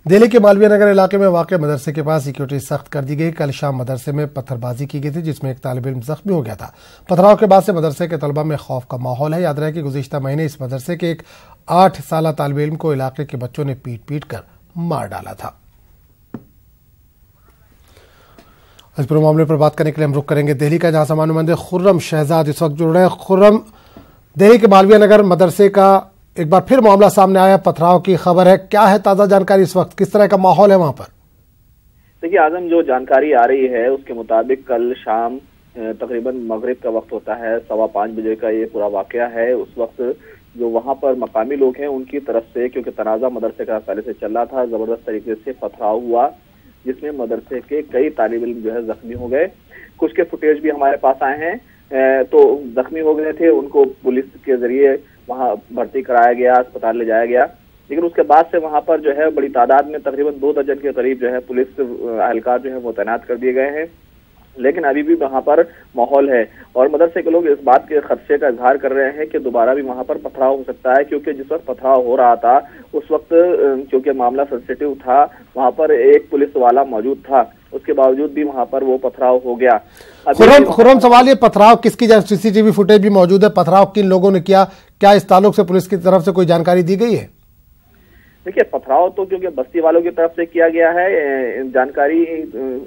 दिल्ली के मालवीय नगर इलाके में वाक़ मदरसे के पास सिक्योरिटी सख्त कर दी गई। कल शाम मदरसे में पत्थरबाजी की गई थी, जिसमें एक तालिब इल्म जख्मी हो गया था। पथराव के बाद से मदरसे के तलबा में खौफ का माहौल है। याद रहे कि गुज़िश्ता महीने इस मदरसे के एक 8 साला तालिब इल्म को इलाके के बच्चों ने पीट पीट कर मार डाला था। इस पूरे मामले पर बात करने के लिए हम रुख करेंगे दिल्ली का, जहां हमारे नुमाइंदे खुर्रम शहजाद इस वक्त जुड़ रहे हैं। खुर्रम, दिल्ली के मालवीय नगर मदरसे का एक बार फिर मामला सामने आया, पथराव की खबर है, क्या है ताजा जानकारी इस वक्त, किस तरह का माहौल है वहां पर? देखिए आजम, जो जानकारी आ रही है उसके मुताबिक कल शाम तकरीबन मगरिब का वक्त होता है, 5:15 बजे का ये पूरा वाकया है। उस वक्त जो वहां पर मकामी लोग हैं उनकी तरफ से, क्योंकि तनाजा मदरसे का पहले से चल रहा था, जबरदस्त तरीके से पथराव हुआ, जिसमें मदरसे के कई तालिब इल्म जो है जख्मी हो गए। कुछ के फुटेज भी हमारे पास आए हैं। तो जख्मी हो गए थे, उनको पुलिस के जरिए वहां भर्ती कराया गया, अस्पताल ले जाया गया। लेकिन उसके बाद से वहां पर जो है बड़ी तादाद में तकरीबन 2 दर्जन के करीब जो है पुलिस एहलकार जो है वो तैनात कर दिए गए हैं। लेकिन अभी भी वहां पर माहौल है और मदरसे के लोग इस बात के खदशे का इजहार कर रहे हैं कि दोबारा भी वहां पर पथराव हो सकता है, क्योंकि जिस वक्त पथराव हो रहा था उस वक्त क्योंकि मामला सेंसिटिव था, वहां पर एक पुलिस वाला मौजूद था, उसके बावजूद भी वहां पर वो पथराव हो गया। खुर्रम, सवाल ये, पथराव किसकी सीसीटीवी फुटेज भी मौजूद है, पथराव किन लोगों ने किया, क्या इस ताल्लुक से पुलिस की तरफ से कोई जानकारी दी गई है? देखिए पथराव तो क्योंकि बस्ती वालों की तरफ से किया गया है, जानकारी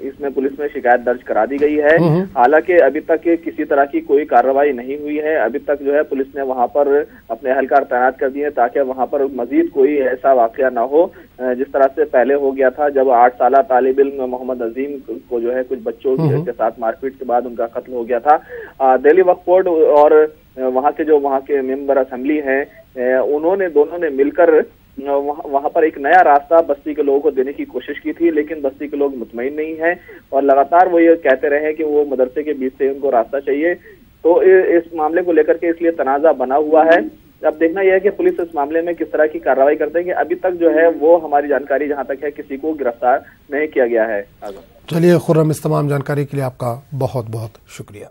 इसमें पुलिस में शिकायत दर्ज करा दी गई है। हालांकि अभी तक किसी तरह की कोई कार्रवाई नहीं हुई है। अभी तक जो है पुलिस ने वहां पर अपने एहलकार तैनात कर दिए ताकि वहां पर मजीद कोई ऐसा वाकया ना हो जिस तरह से पहले हो गया था, जब 8 साला तालिब इल्म मोहम्मद अजीम को जो है कुछ बच्चों के साथ मारपीट के बाद उनका कत्ल हो गया था। दिल्ली वक्फ बोर्ड और वहां के मेंबर असेंबली हैं, दोनों ने मिलकर वहां पर एक नया रास्ता बस्ती के लोगों को देने की कोशिश की थी, लेकिन बस्ती के लोग मुतमईन नहीं हैं और लगातार वो ये कहते रहे कि वो मदरसे के बीच से उनको रास्ता चाहिए। तो इस मामले को लेकर के इसलिए तनाजा बना हुआ है। अब देखना यह है कि पुलिस इस मामले में किस तरह की कार्रवाई करते हैं। कि अभी तक जो है वो हमारी जानकारी जहां तक है किसी को गिरफ्तार नहीं किया गया है। चलिए खुर्रम, इस तमाम जानकारी के लिए आपका बहुत बहुत शुक्रिया।